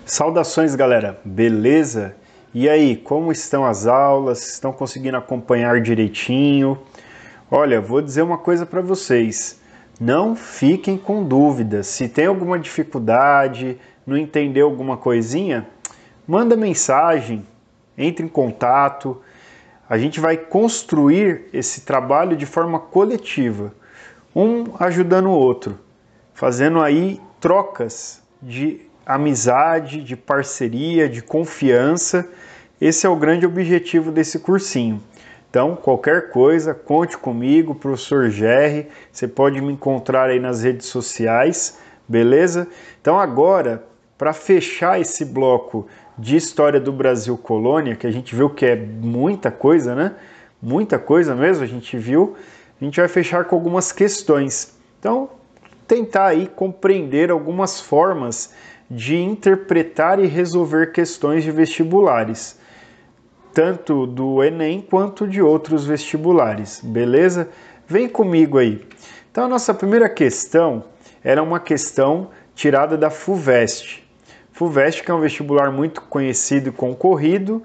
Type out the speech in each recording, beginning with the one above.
Saudações, galera, beleza? E aí, como estão as aulas? Estão conseguindo acompanhar direitinho? Olha, vou dizer uma coisa para vocês, não fiquem com dúvidas. Se tem alguma dificuldade, não entendeu alguma coisinha, manda mensagem, entre em contato. A gente vai construir esse trabalho de forma coletiva, um ajudando o outro, fazendo aí trocas de amizade, de parceria, de confiança. Esse é o grande objetivo desse cursinho. Então, qualquer coisa, conte comigo, professor Gerry. Você pode me encontrar aí nas redes sociais, beleza? Então, agora, para fechar esse bloco de História do Brasil Colônia, que a gente viu que é muita coisa, né? Muita coisa mesmo, a gente viu. A gente vai fechar com algumas questões. Então, tentar aí compreender algumas formas de interpretar e resolver questões de vestibulares, tanto do Enem quanto de outros vestibulares, beleza? Vem comigo aí. Então a nossa primeira questão era uma questão tirada da FUVEST. FUVEST, que é um vestibular muito conhecido e concorrido,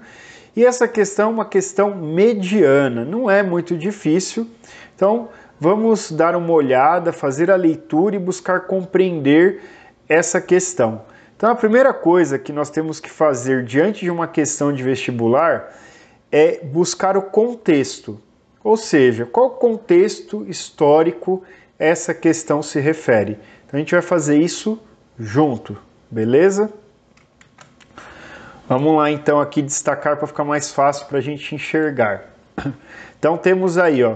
e essa questão é uma questão mediana, não é muito difícil. Então vamos dar uma olhada, fazer a leitura e buscar compreender essa questão. Então a primeira coisa que nós temos que fazer diante de uma questão de vestibular é buscar o contexto, ou seja, qual contexto histórico essa questão se refere. Então a gente vai fazer isso junto, beleza? Vamos lá então aqui destacar para ficar mais fácil para a gente enxergar. Então temos aí, ó,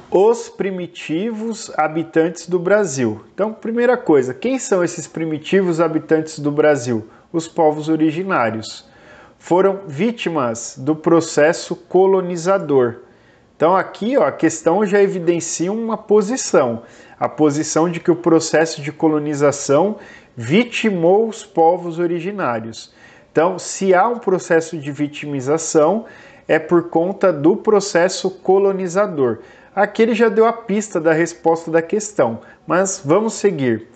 os primitivos habitantes do Brasil. Então, primeira coisa, quem são esses primitivos habitantes do Brasil? Os povos originários. Foram vítimas do processo colonizador. Então, aqui ó, a questão já evidencia uma posição. A posição de que o processo de colonização vitimou os povos originários. Então, se há um processo de vitimização, é por conta do processo colonizador. Aqui ele já deu a pista da resposta da questão, mas vamos seguir.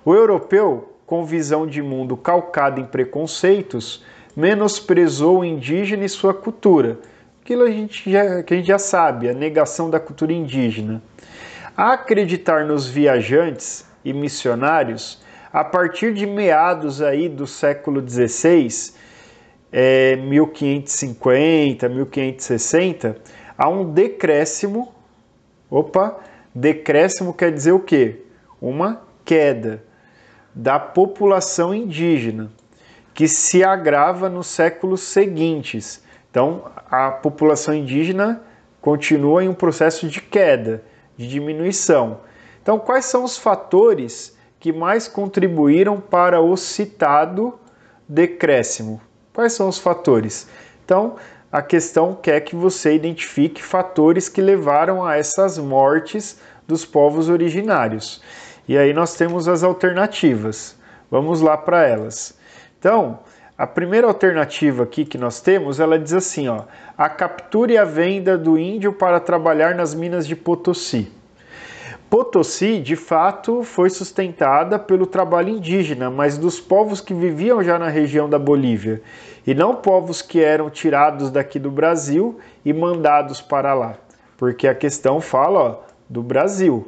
O europeu, com visão de mundo calcada em preconceitos, menosprezou o indígena e sua cultura. Aquilo que a gente já sabe, a negação da cultura indígena. A acreditar nos viajantes e missionários, a partir de meados aí do século XVI, 1550, 1560, há um decréscimo. Decréscimo quer dizer o quê? Uma queda da população indígena, que se agrava nos séculos seguintes. Então, a população indígena continua em um processo de queda, de diminuição. Então, quais são os fatores que mais contribuíram para o citado decréscimo? Quais são os fatores? Então, a questão quer que você identifique fatores que levaram a essas mortes dos povos originários. E aí nós temos as alternativas. Vamos lá para elas. Então, a primeira alternativa aqui que nós temos, ela diz assim, ó, a captura e a venda do índio para trabalhar nas minas de Potosí. Potosí, de fato, foi sustentada pelo trabalho indígena, mas dos povos que viviam já na região da Bolívia, e não povos que eram tirados daqui do Brasil e mandados para lá, porque a questão fala, ó, do Brasil.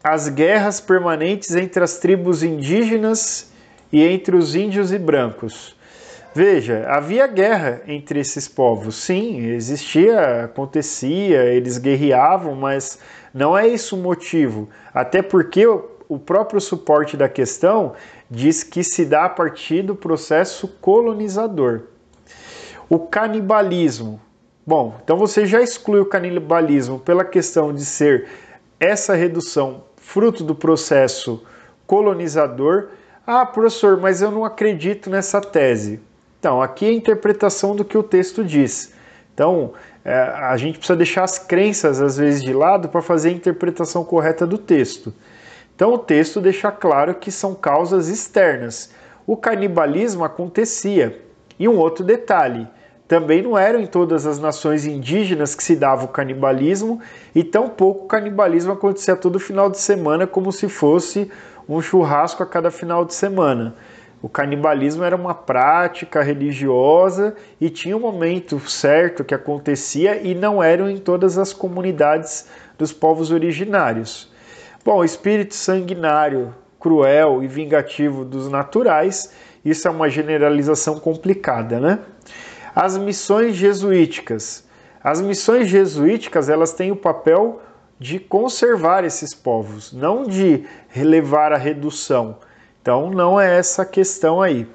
As guerras permanentes entre as tribos indígenas e entre os índios e brancos. Veja, havia guerra entre esses povos, sim, existia, acontecia, eles guerreavam, mas não é isso o motivo, até porque o próprio suporte da questão diz que se dá a partir do processo colonizador. O canibalismo. Bom, então você já exclui o canibalismo pela questão de ser essa redução fruto do processo colonizador. Ah, professor, mas eu não acredito nessa tese. Então, aqui é a interpretação do que o texto diz. Então, a gente precisa deixar as crenças, às vezes, de lado para fazer a interpretação correta do texto. Então, o texto deixa claro que são causas externas. O canibalismo acontecia. E um outro detalhe, também não eram em todas as nações indígenas que se dava o canibalismo, e tampouco o canibalismo acontecia todo final de semana como se fosse um churrasco a cada final de semana. O canibalismo era uma prática religiosa e tinha um momento certo que acontecia e não eram em todas as comunidades dos povos originários. Bom, o espírito sanguinário, cruel e vingativo dos naturais, isso é uma generalização complicada, né? As missões jesuíticas. As missões jesuíticas, elas têm o papel de conservar esses povos, não de levar a redução. Então, não é essa a questão aí.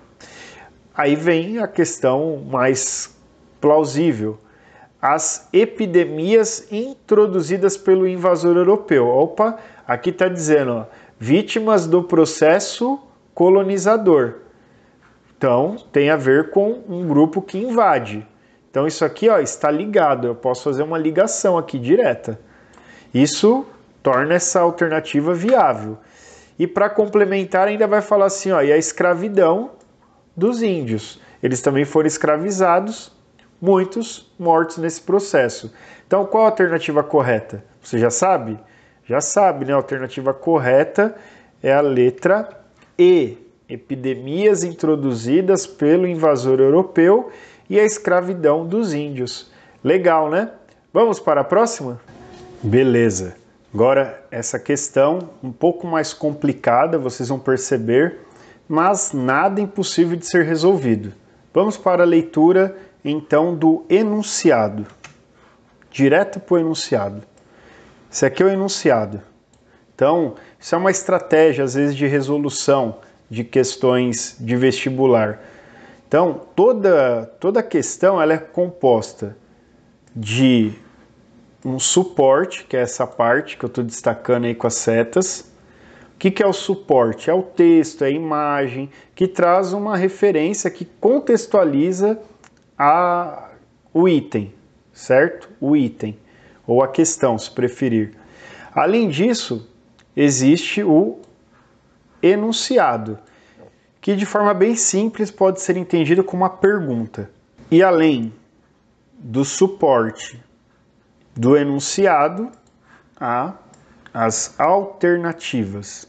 Aí vem a questão mais plausível. As epidemias introduzidas pelo invasor europeu. Opa, aqui está dizendo, ó, vítimas do processo colonizador. Então, tem a ver com um grupo que invade. Então, isso aqui ó, está ligado. Eu posso fazer uma ligação aqui direta. Isso torna essa alternativa viável. E para complementar, ainda vai falar assim, ó, e a escravidão dos índios. Eles também foram escravizados, muitos mortos nesse processo. Então, qual a alternativa correta? Você já sabe? Já sabe, né? A alternativa correta é a letra E. Epidemias introduzidas pelo invasor europeu e a escravidão dos índios. Legal, né? Vamos para a próxima? Beleza. Agora, essa questão um pouco mais complicada, vocês vão perceber, mas nada impossível de ser resolvido. Vamos para a leitura, então, do enunciado. Direto para o enunciado. Esse aqui é o enunciado. Então, isso é uma estratégia, às vezes, de resolução de questões de vestibular. Então, toda questão ela é composta de um suporte, que é essa parte que eu estou destacando aí com as setas. O que é o suporte? É o texto, é a imagem, que traz uma referência que contextualiza o item, certo? O item, ou a questão, se preferir. Além disso, existe o enunciado, que de forma bem simples pode ser entendido como uma pergunta. E além do suporte do enunciado, há as alternativas.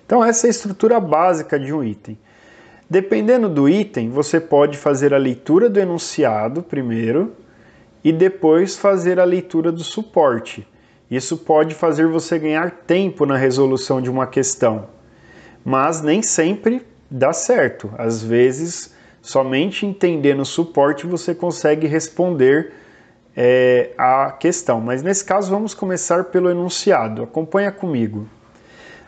Então essa é a estrutura básica de um item. Dependendo do item, você pode fazer a leitura do enunciado primeiro e depois fazer a leitura do suporte. Isso pode fazer você ganhar tempo na resolução de uma questão, mas nem sempre dá certo. Às vezes, somente entendendo o suporte você consegue responder a questão. Mas nesse caso, vamos começar pelo enunciado. Acompanha comigo.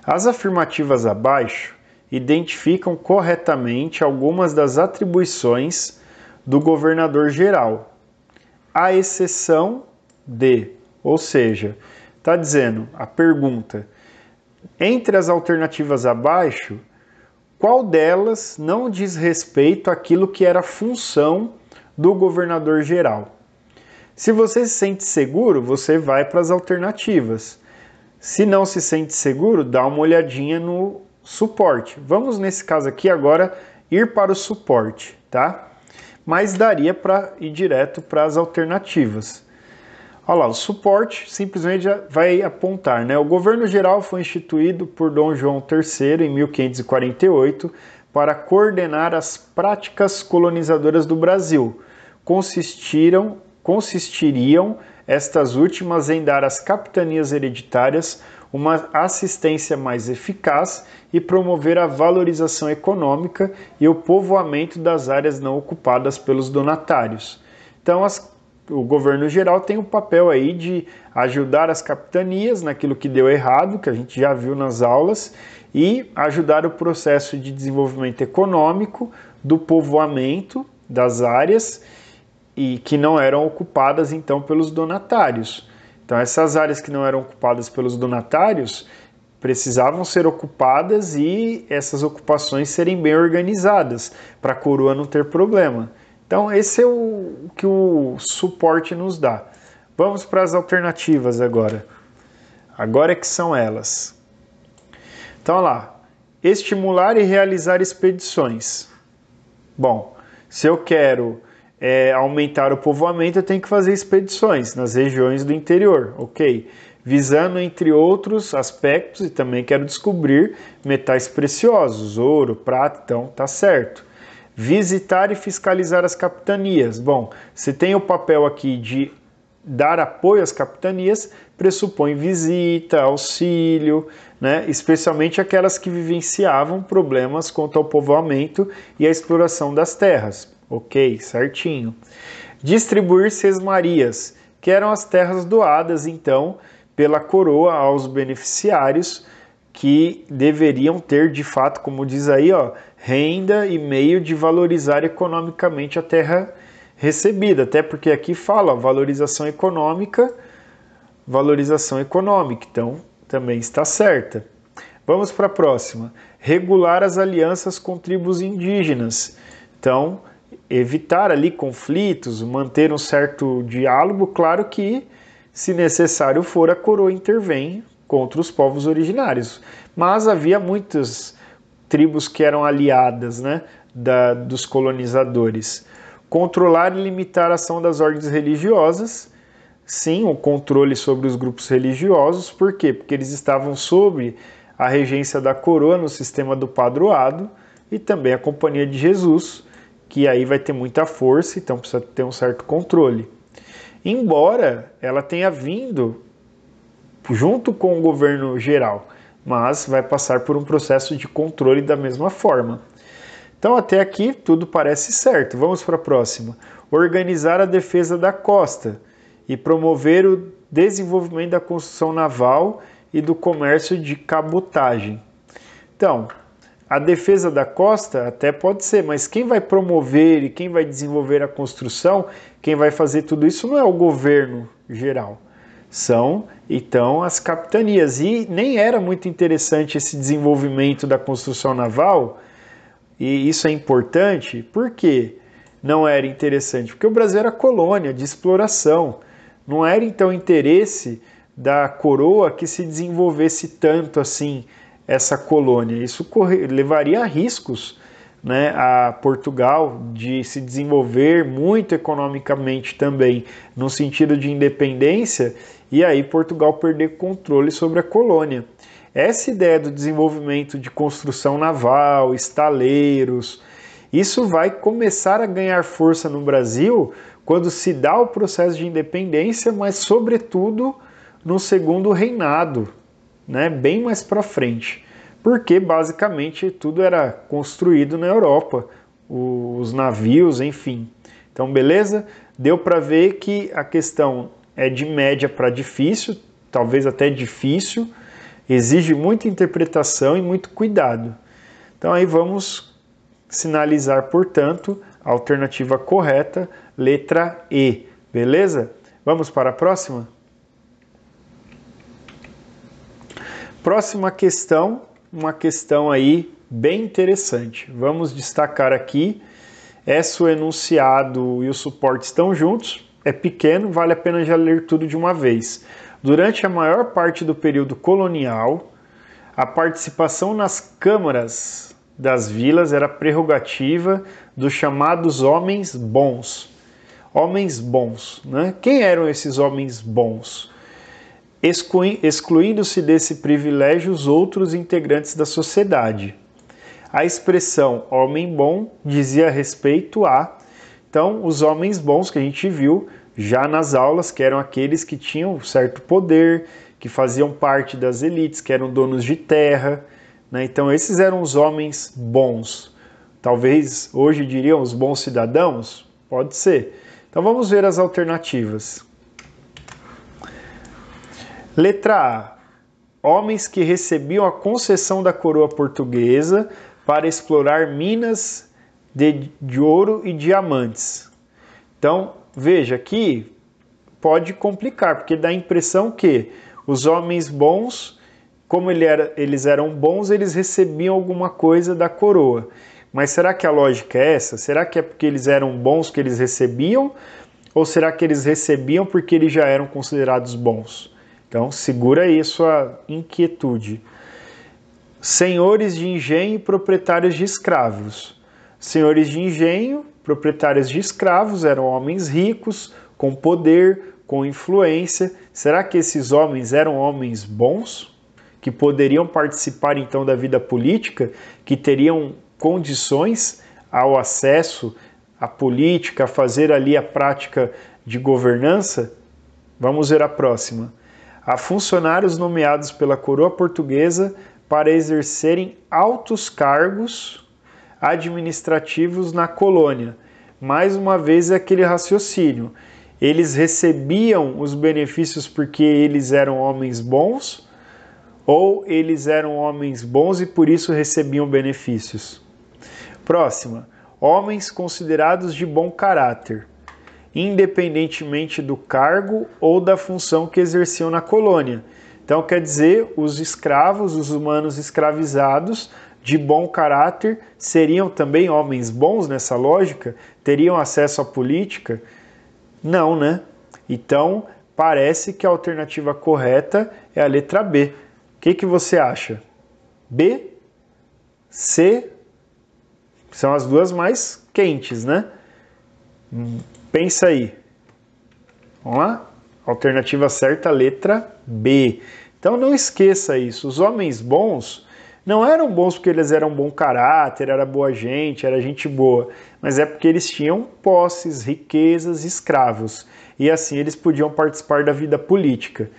As afirmativas abaixo identificam corretamente algumas das atribuições do governador-geral, à exceção de, ou seja, está dizendo a pergunta, entre as alternativas abaixo, qual delas não diz respeito àquilo que era função do governador-geral? Se você se sente seguro, você vai para as alternativas. Se não se sente seguro, dá uma olhadinha no suporte. Vamos, nesse caso aqui, agora ir para o suporte, tá? Mas daria para ir direto para as alternativas. Olha lá, o suporte simplesmente já vai apontar, né? O governo geral foi instituído por Dom João III em 1548 para coordenar as práticas colonizadoras do Brasil. Consistiriam estas últimas em dar às capitanias hereditárias uma assistência mais eficaz e promover a valorização econômica e o povoamento das áreas não ocupadas pelos donatários. Então, o governo geral tem o papel aí de ajudar as capitanias naquilo que deu errado, que a gente já viu nas aulas, e ajudar o processo de desenvolvimento econômico, do povoamento das áreas e que não eram ocupadas então pelos donatários. Então essas áreas que não eram ocupadas pelos donatários precisavam ser ocupadas e essas ocupações serem bem organizadas para a coroa não ter problema. Então esse é o que o suporte nos dá. Vamos para as alternativas agora. Agora é que são elas. Então olha lá, estimular e realizar expedições. Bom, se eu quero aumentar o povoamento, eu tenho que fazer expedições nas regiões do interior, ok? visando, entre outros aspectos, e também quero descobrir metais preciosos, ouro, prata, então tá certo. Visitar e fiscalizar as capitanias. Bom, se tem o papel aqui de dar apoio às capitanias, pressupõe visita, auxílio, né? Especialmente aquelas que vivenciavam problemas quanto ao povoamento e à exploração das terras. Ok, certinho. Distribuir sesmarias, que eram as terras doadas, então, pela coroa aos beneficiários, que deveriam ter, de fato, como diz aí, ó, renda e meio de valorizar economicamente a terra recebida, até porque aqui fala valorização econômica, então também está certa. Vamos para a próxima. Regular as alianças com tribos indígenas. Então, evitar ali conflitos, manter um certo diálogo, claro que, se necessário for, a coroa intervém contra os povos originários. Mas havia muitas tribos que eram aliadas, né, dos colonizadores. Controlar e limitar a ação das ordens religiosas. Sim, o controle sobre os grupos religiosos. Por quê? Porque eles estavam sob a regência da coroa no sistema do padroado e também a Companhia de Jesus, que aí vai ter muita força, então precisa ter um certo controle. Embora ela tenha vindo junto com o governo geral, mas vai passar por um processo de controle da mesma forma. Então até aqui tudo parece certo. Vamos para a próxima. Organizar a defesa da costa e promover o desenvolvimento da construção naval e do comércio de cabotagem. Então, a defesa da costa até pode ser, mas quem vai promover e quem vai desenvolver a construção, quem vai fazer tudo isso não é o governo geral. São, então, as capitanias. E nem era muito interessante esse desenvolvimento da construção naval, e isso é importante. Por quê? Não era interessante? Porque o Brasil era colônia de exploração. Não era, então, interesse da coroa que se desenvolvesse tanto assim essa colônia. Isso levaria a riscos, né, a Portugal de se desenvolver muito economicamente também, no sentido de independência, e aí Portugal perder controle sobre a colônia. Essa ideia do desenvolvimento de construção naval, estaleiros, isso vai começar a ganhar força no Brasil quando se dá o processo de independência, mas sobretudo no segundo reinado, né, bem mais para frente, porque basicamente tudo era construído na Europa, os navios, enfim. Então, beleza? Deu para ver que a questão é de média para difícil, talvez até difícil, exige muita interpretação e muito cuidado. Então aí vamos sinalizar, portanto, a alternativa correta, letra E, beleza? Vamos para a próxima? Próxima questão, uma questão aí bem interessante. Vamos destacar aqui, o enunciado e o suporte estão juntos, é pequeno, vale a pena já ler tudo de uma vez. Durante a maior parte do período colonial, a participação nas câmaras das vilas era prerrogativa dos chamados homens bons. Homens bons, né? Quem eram esses homens bons? Excluindo-se desse privilégio os outros integrantes da sociedade. A expressão homem bom dizia respeito a, então, os homens bons que a gente viu já nas aulas, que eram aqueles que tinham certo poder, que faziam parte das elites, que eram donos de terra, né? Então esses eram os homens bons. Talvez hoje diriam os bons cidadãos? Pode ser. Então vamos ver as alternativas. Letra A. Homens que recebiam a concessão da coroa portuguesa para explorar minas de ouro e diamantes. Então, veja, aqui pode complicar, porque dá a impressão que os homens bons, como eles eram bons, eles recebiam alguma coisa da coroa. Mas será que a lógica é essa? Será que é porque eles eram bons que eles recebiam? Ou será que eles recebiam porque eles já eram considerados bons? Então, segura aí a sua inquietude. Senhores de engenho e proprietários de escravos. Senhores de engenho, proprietários de escravos, eram homens ricos, com poder, com influência. Será que esses homens eram homens bons, que poderiam participar então da vida política, que teriam condições ao acesso à política, a fazer ali a prática de governança? Vamos ver a próxima. Há funcionários nomeados pela coroa portuguesa para exercerem altos cargos administrativos na colônia. Mais uma vez é aquele raciocínio. Eles recebiam os benefícios porque eles eram homens bons, ou eles eram homens bons e por isso recebiam benefícios? Próxima. Homens considerados de bom caráter, independentemente do cargo ou da função que exerciam na colônia. Então, quer dizer, os escravos, os humanos escravizados de bom caráter seriam também homens bons nessa lógica? Teriam acesso à política? Não, né? Então, parece que a alternativa correta é a letra B. O que você acha? B? C? São as duas mais quentes, né? Pensa aí. Vamos lá? Alternativa certa, letra B. Então não esqueça isso. Os homens bons não eram bons porque eles eram bom caráter, era boa gente, era gente boa, mas é porque eles tinham posses, riquezas, escravos. E assim eles podiam participar da vida política.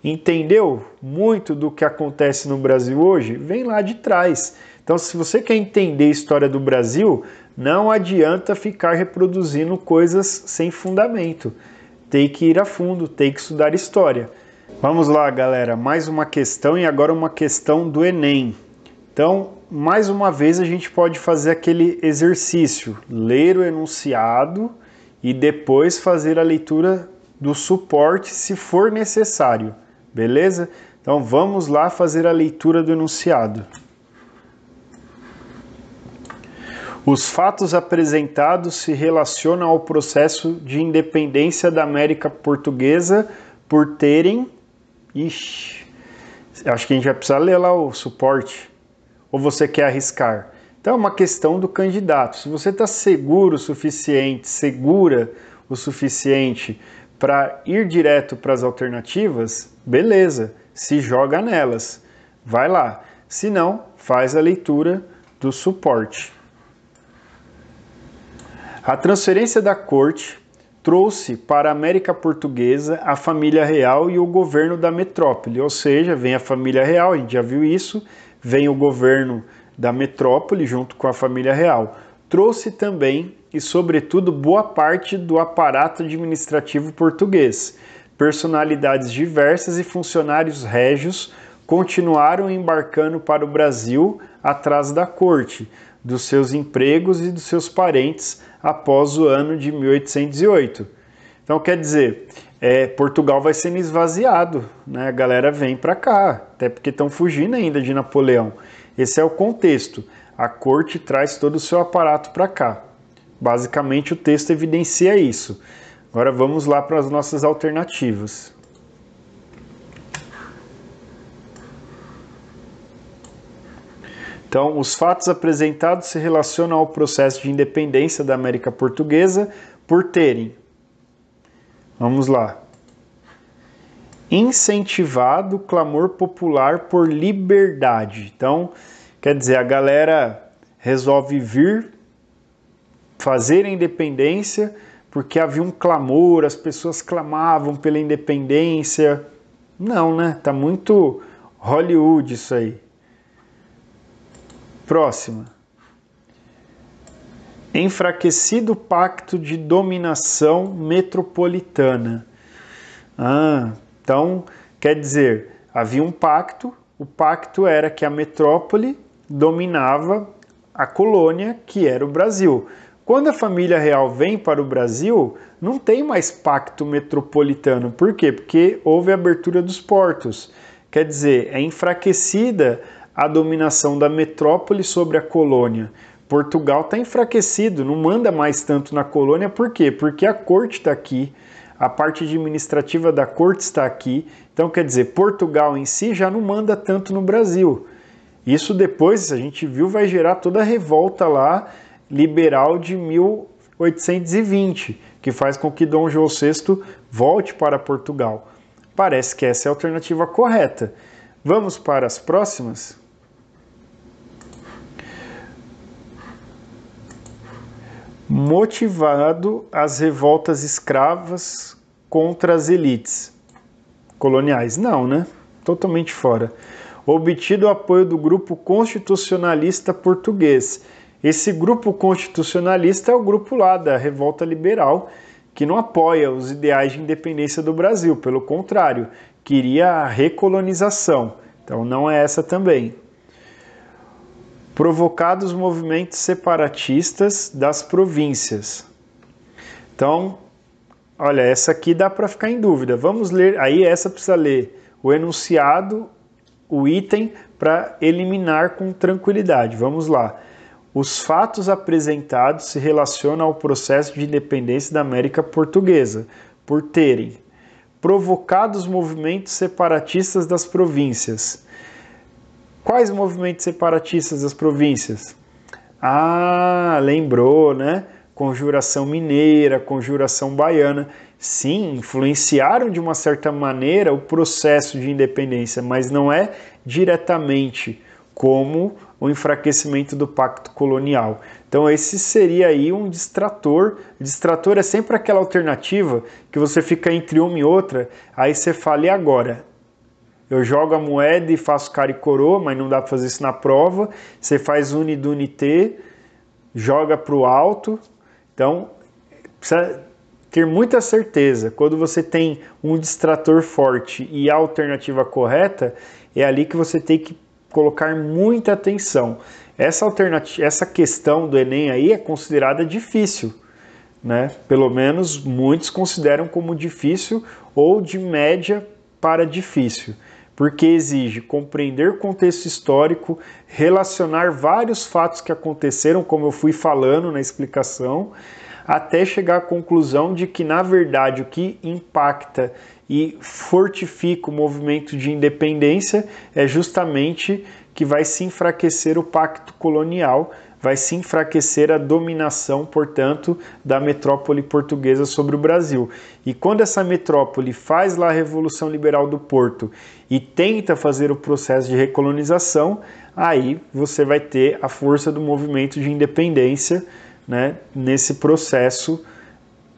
Entendeu muito do que acontece no Brasil hoje? Vem lá de trás. Então, se você quer entender a história do Brasil, não adianta ficar reproduzindo coisas sem fundamento. Tem que ir a fundo, tem que estudar história. Vamos lá, galera, mais uma questão e agora uma questão do Enem. Então, mais uma vez a gente pode fazer aquele exercício, ler o enunciado e depois fazer a leitura do suporte se for necessário, beleza? Então vamos lá fazer a leitura do enunciado. Os fatos apresentados se relacionam ao processo de independência da América Portuguesa por terem... acho que a gente vai precisar ler lá o suporte. Ou você quer arriscar? Então é uma questão do candidato. Se você está seguro o suficiente, segura o suficiente para ir direto para as alternativas, beleza, se joga nelas. Vai lá. Se não, faz a leitura do suporte. A transferência da corte trouxe para a América Portuguesa a família real e o governo da metrópole, ou seja, vem a família real, a gente já viu isso, vem o governo da metrópole junto com a família real. Trouxe também e, sobretudo, boa parte do aparato administrativo português. Personalidades diversas e funcionários régios continuaram embarcando para o Brasil atrás da corte, dos seus empregos e dos seus parentes após o ano de 1808. Então, quer dizer, Portugal vai sendo esvaziado, né? A galera vem para cá, até porque estão fugindo ainda de Napoleão. Esse é o contexto. A corte traz todo o seu aparato para cá. Basicamente, o texto evidencia isso. Agora vamos lá para as nossas alternativas. Então, os fatos apresentados se relacionam ao processo de independência da América Portuguesa por terem, vamos lá, incentivado o clamor popular por liberdade. Então, quer dizer, a galera resolve vir fazer a independência porque havia um clamor, as pessoas clamavam pela independência. Não, né? Tá muito Hollywood isso aí. Próxima. Enfraquecido pacto de dominação metropolitana. Então, quer dizer, havia um pacto, o pacto era que a metrópole dominava a colônia, que era o Brasil. Quando a família real vem para o Brasil, não tem mais pacto metropolitano. Por quê? Porque houve a abertura dos portos. Quer dizer, é enfraquecida a dominação da metrópole sobre a colônia. Portugal está enfraquecido, não manda mais tanto na colônia. Por quê? Porque a corte está aqui, a parte administrativa da corte está aqui. Então, quer dizer, Portugal em si já não manda tanto no Brasil. Isso depois, a gente viu, vai gerar toda a revolta lá liberal de 1820, que faz com que Dom João VI volte para Portugal. Parece que essa é a alternativa correta. Vamos para as próximas? Motivado as revoltas escravas contra as elites coloniais. Não, né? Totalmente fora. Obtido o apoio do grupo constitucionalista português. Esse grupo constitucionalista é o grupo lá da Revolta Liberal, que não apoia os ideais de independência do Brasil, pelo contrário, queria a recolonização. Então não é essa também. Provocados movimentos separatistas das províncias. Então, olha, essa aqui dá para ficar em dúvida. Vamos ler, aí essa precisa ler o enunciado, o item, para eliminar com tranquilidade. Vamos lá. Os fatos apresentados se relacionam ao processo de independência da América Portuguesa, por terem provocado os movimentos separatistas das províncias. Quais movimentos separatistas das províncias? Ah, lembrou, né? Conjuração mineira, conjuração baiana. Sim, influenciaram de uma certa maneira o processo de independência, mas não é diretamente como o enfraquecimento do pacto colonial. Então esse seria aí um distrator. Distrator é sempre aquela alternativa que você fica entre uma e outra, aí você fala, e agora? Eu jogo a moeda e faço cara e coroa, mas não dá para fazer isso na prova. Você faz unidunité, joga para o alto. Então, precisa ter muita certeza. Quando você tem um distrator forte e a alternativa correta, é ali que você tem que colocar muita atenção. Essa questão do Enem aí é considerada difícil, né? Pelo menos muitos consideram como difícil ou de média para difícil, porque exige compreender o contexto histórico, relacionar vários fatos que aconteceram, como eu fui falando na explicação, até chegar à conclusão de que, na verdade, o que impacta e fortifica o movimento de independência é justamente que vai se enfraquecer o pacto colonial, vai se enfraquecer a dominação, portanto, da metrópole portuguesa sobre o Brasil. E quando essa metrópole faz lá a Revolução Liberal do Porto e tenta fazer o processo de recolonização, aí você vai ter a força do movimento de independência, né, nesse processo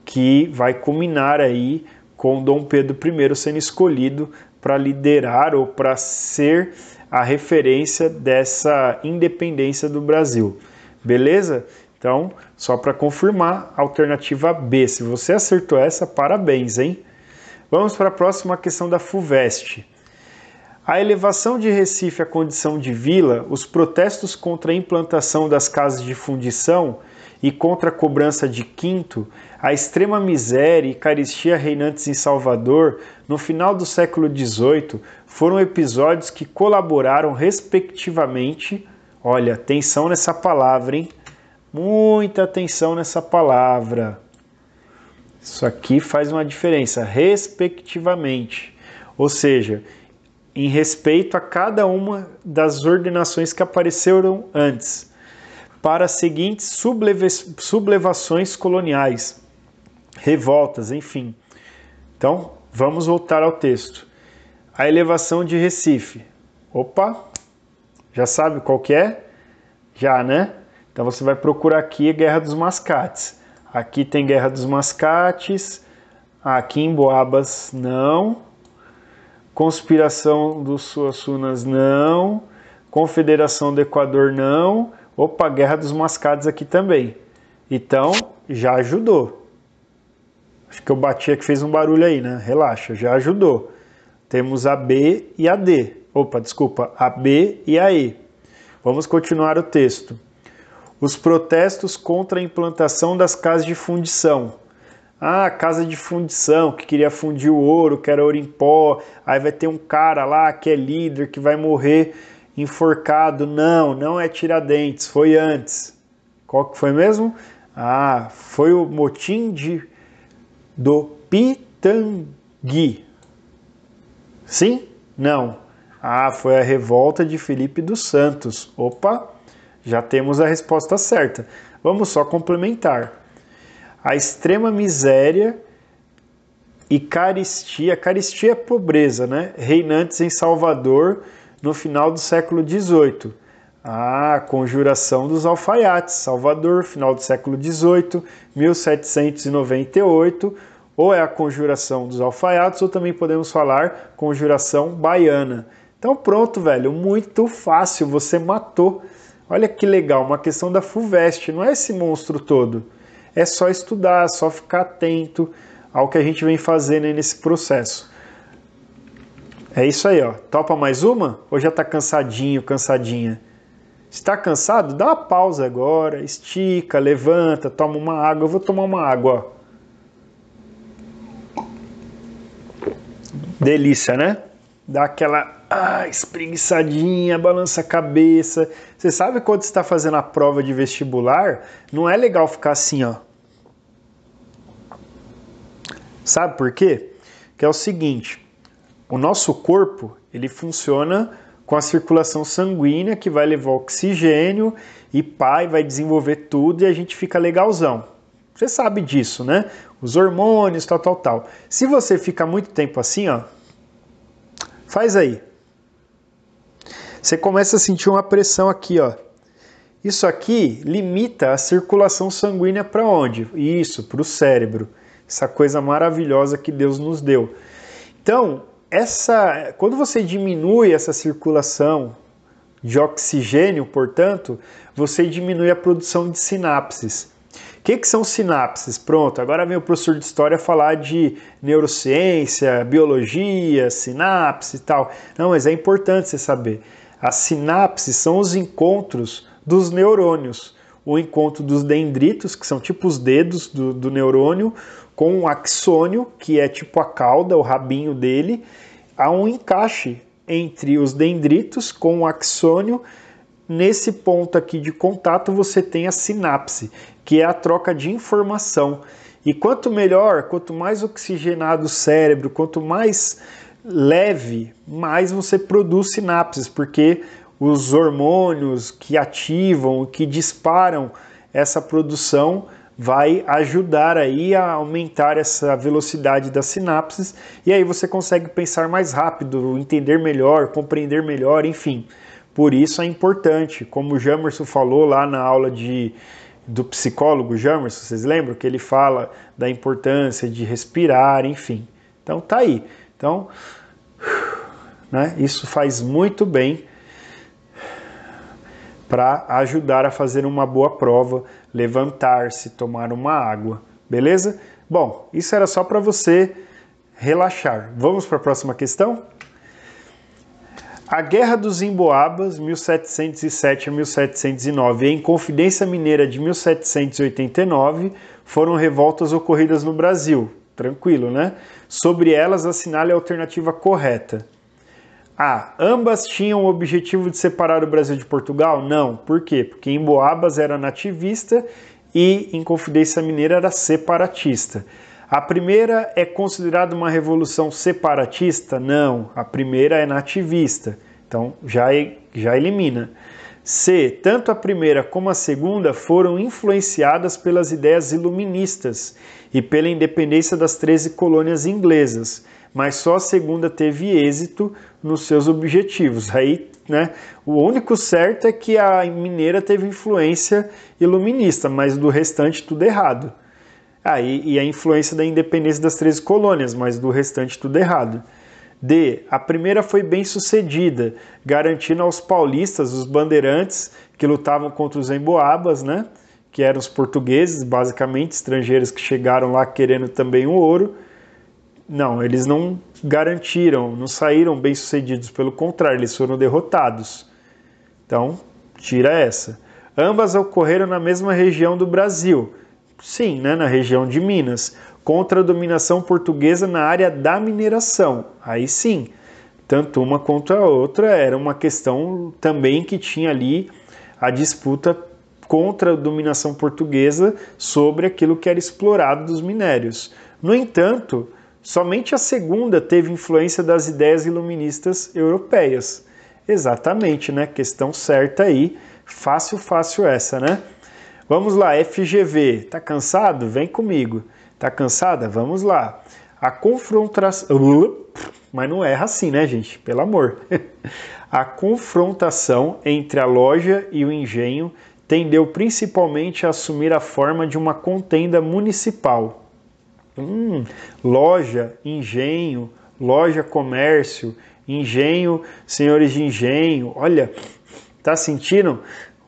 que vai culminar aí com Dom Pedro I sendo escolhido para liderar ou para ser a referência dessa independência do Brasil. Beleza? Então, só para confirmar, alternativa B. Se você acertou essa, parabéns, hein? Vamos para a próxima questão da FUVEST. A elevação de Recife à condição de vila, os protestos contra a implantação das casas de fundição e contra a cobrança de quinto, a extrema miséria e carestia reinantes em Salvador no final do século XVIII foram episódios que colaboraram respectivamente, olha, atenção nessa palavra, hein? Muita atenção nessa palavra. Isso aqui faz uma diferença, respectivamente, ou seja, em respeito a cada uma das ordenações que apareceram antes, para as seguintes sublevações coloniais, revoltas, enfim. Então, vamos voltar ao texto. A elevação de Recife. Opa, já sabe qual que é? Já, né? Então você vai procurar aqui a Guerra dos Mascates. Aqui tem Guerra dos Mascates, aqui em Boabas não, Conspiração dos Suassunas não, Confederação do Equador não, opa, Guerra dos Mascates aqui também. Então, já ajudou. Acho que eu bati aqui, fez um barulho aí, né? Relaxa, já ajudou. Temos a B e a D. Opa, desculpa, a B e a E. Vamos continuar o texto. Os protestos contra a implantação das casas de fundição. Ah, casa de fundição, que queria fundir o ouro, que era ouro em pó. Aí vai ter um cara lá que é líder, que vai morrer enforcado. Não, não é Tiradentes, foi antes. Qual que foi mesmo? Ah, foi o motim do Pitangui. Sim? Não. Ah, foi a revolta de Felipe dos Santos. Opa, já temos a resposta certa. Vamos só complementar. a extrema miséria e caristia, caristia é pobreza, né? Reinantes em Salvador no final do século XVIII. A conjuração dos alfaiates, Salvador, final do século XVIII, 1798, ou é a conjuração dos alfaiates, ou também podemos falar conjuração baiana. Então pronto, velho, muito fácil, você matou. Olha que legal, uma questão da FUVEST, não é esse monstro todo. É só estudar, só ficar atento ao que a gente vem fazendo aí nesse processo. É isso aí, ó. Topa mais uma? Ou já tá cansadinho, cansadinha? Está cansado? Dá uma pausa agora, estica, levanta, toma uma água. Eu vou tomar uma água, ó. Delícia, né? Dá aquela espreguiçadinha, balança a cabeça. Você sabe quando você está fazendo a prova de vestibular, não é legal ficar assim, ó. Sabe por quê? Que é o seguinte, o nosso corpo, ele funciona com a circulação sanguínea que vai levar oxigênio e vai desenvolver tudo e a gente fica legalzão. Você sabe disso, né? Os hormônios, tal. Se você fica muito tempo assim, ó, faz aí. Você começa a sentir uma pressão aqui, ó. Isso aqui limita a circulação sanguínea para onde? Isso, para o cérebro. Essa coisa maravilhosa que Deus nos deu. Então, quando você diminui essa circulação de oxigênio, portanto, você diminui a produção de sinapses. O que são sinapses? Pronto, agora vem o professor de história falar de neurociência, biologia, sinapse e tal. Não, mas é importante você saber. As sinapses são os encontros dos neurônios. O encontro dos dendritos, que são tipo os dedos do neurônio, com o axônio, que é tipo a cauda, o rabinho dele. Há um encaixe entre os dendritos com o axônio. Nesse ponto aqui de contato você tem a sinapse, que é a troca de informação. E quanto melhor, quanto mais oxigenado o cérebro, quanto mais leve, mais você produz sinapses, porque os hormônios que ativam, que disparam essa produção, vai ajudar aí a aumentar essa velocidade das sinapses, e aí você consegue pensar mais rápido, entender melhor, compreender melhor, enfim. Por isso é importante, como o Jamerson falou lá na aula do psicólogo Jamerson, vocês lembram? Que ele fala da importância de respirar, enfim. Então tá aí. Então, né, isso faz muito bem para ajudar a fazer uma boa prova, levantar-se, tomar uma água, beleza? Bom, isso era só para você relaxar. Vamos para a próxima questão? A Guerra dos Emboabas, 1707 a 1709, e a Inconfidência Mineira de 1789 foram revoltas ocorridas no Brasil. Tranquilo, né? Sobre elas, assinale a alternativa correta. A. Ambas tinham o objetivo de separar o Brasil de Portugal? Não. Por quê? Porque Emboabas era nativista e Inconfidência Mineira era separatista. A primeira é considerada uma revolução separatista? Não. A primeira é nativista. Então já elimina. C. Tanto a primeira como a segunda foram influenciadas pelas ideias iluministas e pela independência das 13 colônias inglesas, mas só a segunda teve êxito nos seus objetivos. Aí, né, o único certo é que a mineira teve influência iluminista, mas do restante tudo errado. E a influência da independência das 13 colônias, mas do restante tudo errado. D. A primeira foi bem sucedida, garantindo aos paulistas, os bandeirantes, que lutavam contra os emboabas, né, que eram os portugueses, basicamente, estrangeiros que chegaram lá querendo também o ouro. Não, eles não garantiram, não saíram bem-sucedidos, pelo contrário, eles foram derrotados. Então, tira essa. Ambas ocorreram na mesma região do Brasil. Sim, né, na região de Minas, contra a dominação portuguesa na área da mineração. Aí sim, tanto uma quanto a outra era uma questão também que tinha ali a disputa contra a dominação portuguesa sobre aquilo que era explorado dos minérios. No entanto, somente a segunda teve influência das ideias iluministas europeias. Exatamente, né? Questão certa aí. Fácil essa, né? Vamos lá, FGV. Tá cansado? Vem comigo. Tá cansada? Vamos lá. A confrontação... Mas não erra assim, né, gente? Pelo amor. A confrontação entre a loja e o engenho tendeu principalmente a assumir a forma de uma contenda municipal. Loja, engenho, loja, comércio, engenho, senhores de engenho. Olha, tá sentindo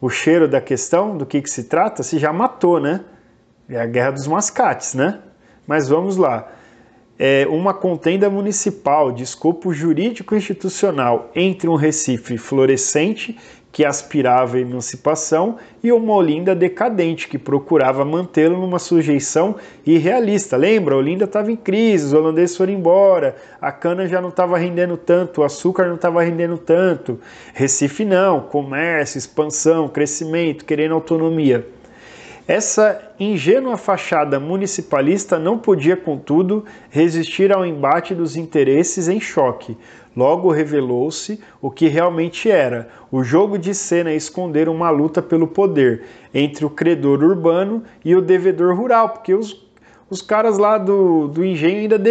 o cheiro da questão? Do que se trata? Se já matou, né? É a Guerra dos Mascates, né? Mas vamos lá. É uma contenda municipal de escopo jurídico-institucional entre um Recife florescente que aspirava à emancipação e uma Olinda decadente que procurava mantê-lo numa sujeição irrealista. Lembra? A Olinda estava em crise, os holandeses foram embora, a cana já não estava rendendo tanto, o açúcar não estava rendendo tanto. Recife não, comércio, expansão, crescimento, querendo autonomia. Essa ingênua fachada municipalista não podia, contudo, resistir ao embate dos interesses em choque. Logo revelou-se o que realmente era, o jogo de cena a esconder uma luta pelo poder entre o credor urbano e o devedor rural, porque os caras lá do engenho ainda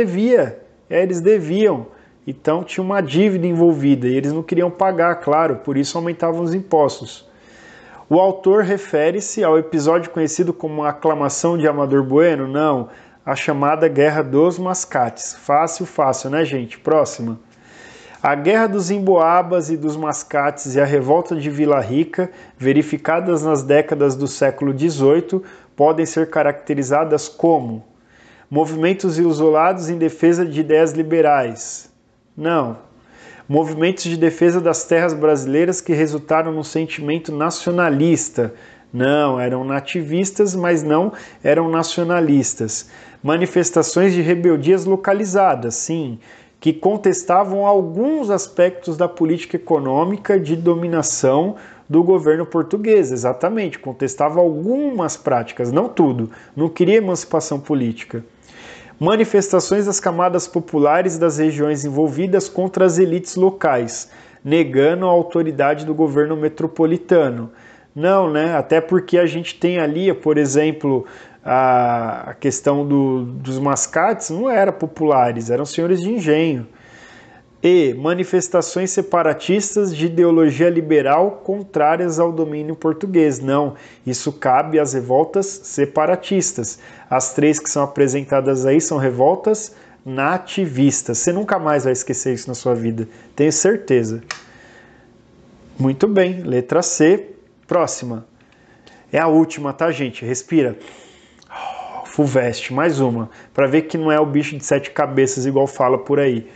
eles deviam, então tinha uma dívida envolvida e eles não queriam pagar, claro, por isso aumentavam os impostos. O autor refere-se ao episódio conhecido como a aclamação de Amador Bueno? Não, a chamada Guerra dos Mascates. Fácil, fácil, né, gente? Próxima. A Guerra dos Emboabas e dos Mascates e a Revolta de Vila Rica, verificadas nas décadas do século XVIII, podem ser caracterizadas como movimentos isolados em defesa de ideias liberais. Não. Movimentos de defesa das terras brasileiras que resultaram num sentimento nacionalista. Não, eram nativistas, mas não eram nacionalistas. Manifestações de rebeldias localizadas, sim, que contestavam alguns aspectos da política econômica de dominação do governo português, exatamente, contestava algumas práticas, não tudo, não queria emancipação política. Manifestações das camadas populares das regiões envolvidas contra as elites locais, negando a autoridade do governo metropolitano. Não, né? Até porque a gente tem ali, por exemplo, a questão dos mascates não era populares, eram senhores de engenho. E manifestações separatistas de ideologia liberal contrárias ao domínio português. Não, isso cabe às revoltas separatistas. As três que são apresentadas aí são revoltas nativistas. Você nunca mais vai esquecer isso na sua vida, tenho certeza. Muito bem, letra C, próxima. É a última, tá, gente? Respira. Fulvestre, mais uma, para ver que não é o bicho de 7 cabeças igual fala por aí.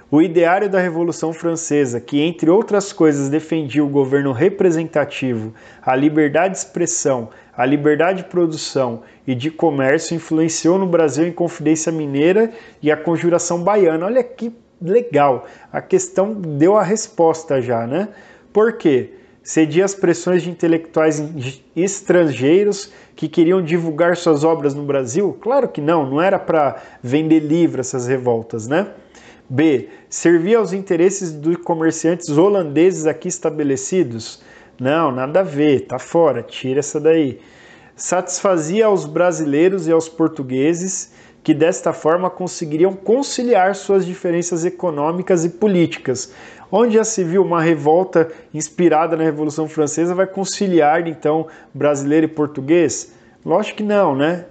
O ideário da Revolução Francesa, que, entre outras coisas, defendia o governo representativo, a liberdade de expressão, a liberdade de produção e de comércio, influenciou no Brasil a Inconfidência Mineira e a Conjuração Baiana. Olha que legal, a questão deu a resposta já, né? Por quê? Cedia às pressões de intelectuais estrangeiros que queriam divulgar suas obras no Brasil? Claro que não era para vender livro essas revoltas, né? B. Servia aos interesses dos comerciantes holandeses aqui estabelecidos? Não, nada a ver, tá fora, tira essa daí. Satisfazia aos brasileiros e aos portugueses que desta forma conseguiriam conciliar suas diferenças econômicas e políticas. Onde já se viu uma revolta inspirada na Revolução Francesa vai conciliar, então, brasileiro e português? Lógico que não, né?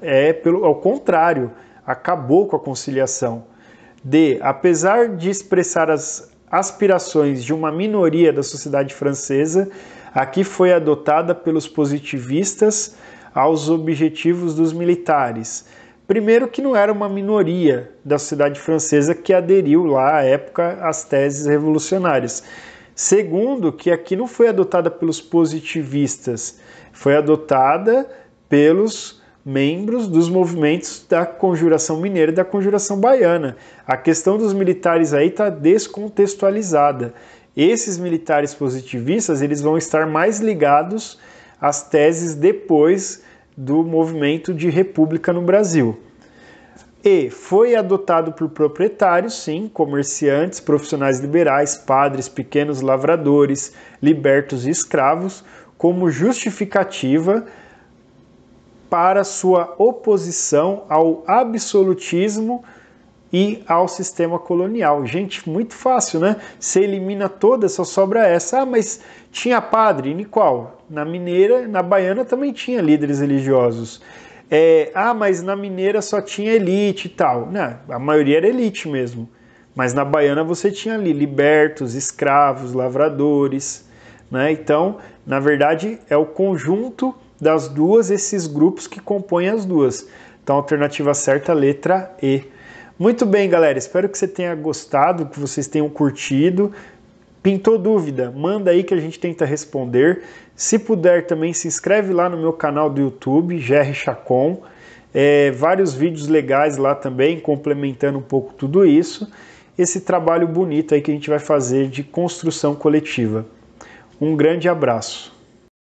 Ao contrário, acabou com a conciliação. D. Apesar de expressar as aspirações de uma minoria da sociedade francesa, aqui foi adotada pelos positivistas aos objetivos dos militares. Primeiro que não era uma minoria da sociedade francesa que aderiu lá à época às teses revolucionárias. Segundo, que aqui não foi adotada pelos positivistas, foi adotada pelos membros dos movimentos da Conjuração Mineira e da Conjuração Baiana. A questão dos militares aí está descontextualizada. Esses militares positivistas eles vão estar mais ligados às teses depois do movimento de república no Brasil. E foi adotado por proprietários, sim, comerciantes, profissionais liberais, padres, pequenos lavradores, libertos e escravos, como justificativa para sua oposição ao absolutismo e ao sistema colonial. Gente, muito fácil, né? Você elimina todas, só sobra essa. Ah, mas tinha padre, em qual? Na Mineira, na Baiana também tinha líderes religiosos. Mas na Mineira só tinha elite e tal. Não, a maioria era elite mesmo. Mas na Baiana você tinha ali libertos, escravos, lavradores, né? Então, na verdade, é o conjunto das duas, esses grupos que compõem as duas. Então, a alternativa certa, letra E. Muito bem, galera. Espero que você tenha gostado, que vocês tenham curtido. Pintou dúvida? Manda aí que a gente tenta responder. Se puder também, se inscreve lá no meu canal do YouTube, GR Chacon. Vários vídeos legais lá também, complementando um pouco tudo isso. Esse trabalho bonito aí que a gente vai fazer de construção coletiva. Um grande abraço.